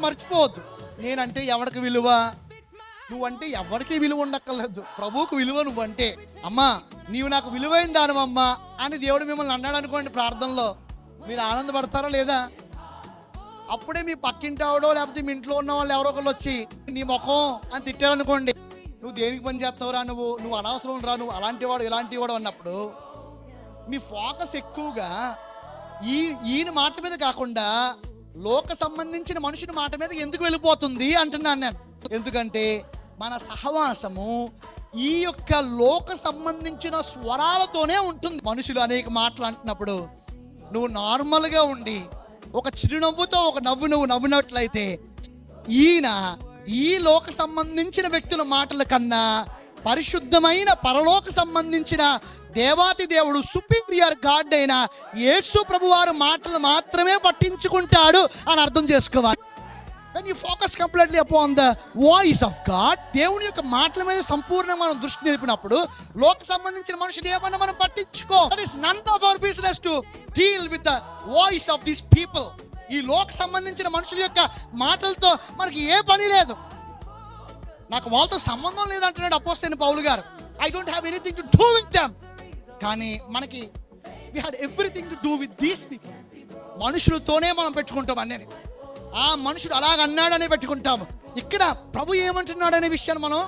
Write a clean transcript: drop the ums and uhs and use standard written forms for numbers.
మర్చిపోవద్దు. నేనంటే ఎవరికి విలువ? నువ్వంటే ఎవరికి విలువ ఉండక్కర్లేదు, ప్రభువుకు విలువ. నువ్వంటే అమ్మా నీవు నాకు విలువైన దానవమ్మా అని దేవుడు మిమ్మల్ని అన్నాడు అనుకోండి ప్రార్థనలో, మీరు ఆనందపడతారా లేదా? అప్పుడే మీ పక్కింటి ఆవిడో లేకపోతే మీ ఇంట్లో ఉన్న వాళ్ళు ఎవరో ఒకళ్ళు వచ్చి నీ ముఖం అని తిట్టారనుకోండి, నువ్వు దేనికి పని చేస్తావురా, నువ్వు అనవసరం రా, నువ్వు అలాంటి వాడు ఇలాంటి వాడు అన్నప్పుడు మీ ఫోకస్ ఎక్కువగా ఈయన మాట మీద కాకుండా లోక సంబంధించిన మనుషుని మాట మీద ఎందుకు వెళ్ళిపోతుంది అంటున్నాను నేను. ఎందుకంటే మన సహవాసము ఈ యొక్క లోక సంబంధించిన స్వరాలతోనే ఉంటుంది. మనుషులు అనేక మాటలు అంటున్నప్పుడు నువ్వు నార్మల్గా ఉండి ఒక చిరునవ్వుతో ఒక నువ్వు నవ్వినట్లయితే ఈయన ఈ లోక సంబంధించిన వ్యక్తుల మాటల కన్నా పరిశుద్ధమైన పరలోక సంబంధించిన దేవాతి దేవుడు సుపీరియర్ గాడ్ అయిన యేసు ప్రభువారు మాటలు మాత్రమే పట్టించుకుంటాడు అని అర్థం చేసుకోవాలి. When you focus completely upon the voice of God, దేవుని యొక్క మాటల మీద సంపూర్ణంగా మనం దృష్టి నిలిపినప్పుడు లోక సంబంధించిన మనుషులు ఏమన్నా మనం పట్టించుకో. That is none of our business to deal with the voice of these people. ఈ లోక సంబంధించిన మనుషుల యొక్క మాటలతో మనకి ఏ పని లేదు. నాకు వాళ్ళతో సంబంధం లేదంటున్నాడు అపోస్తలుడైన పౌలు గారు. I don't have anything to do with them. కానీ మనకి we had everything to do with these people. మనుషులతోనే మనం పెట్టుకుంటాం అన్నీ. ఆ మనుషుడు అలాగన్నాడనే పెట్టుకుంటాము. ఇక్కడ ప్రభు ఏమంటున్నాడు అనే విషయాన్ని మనం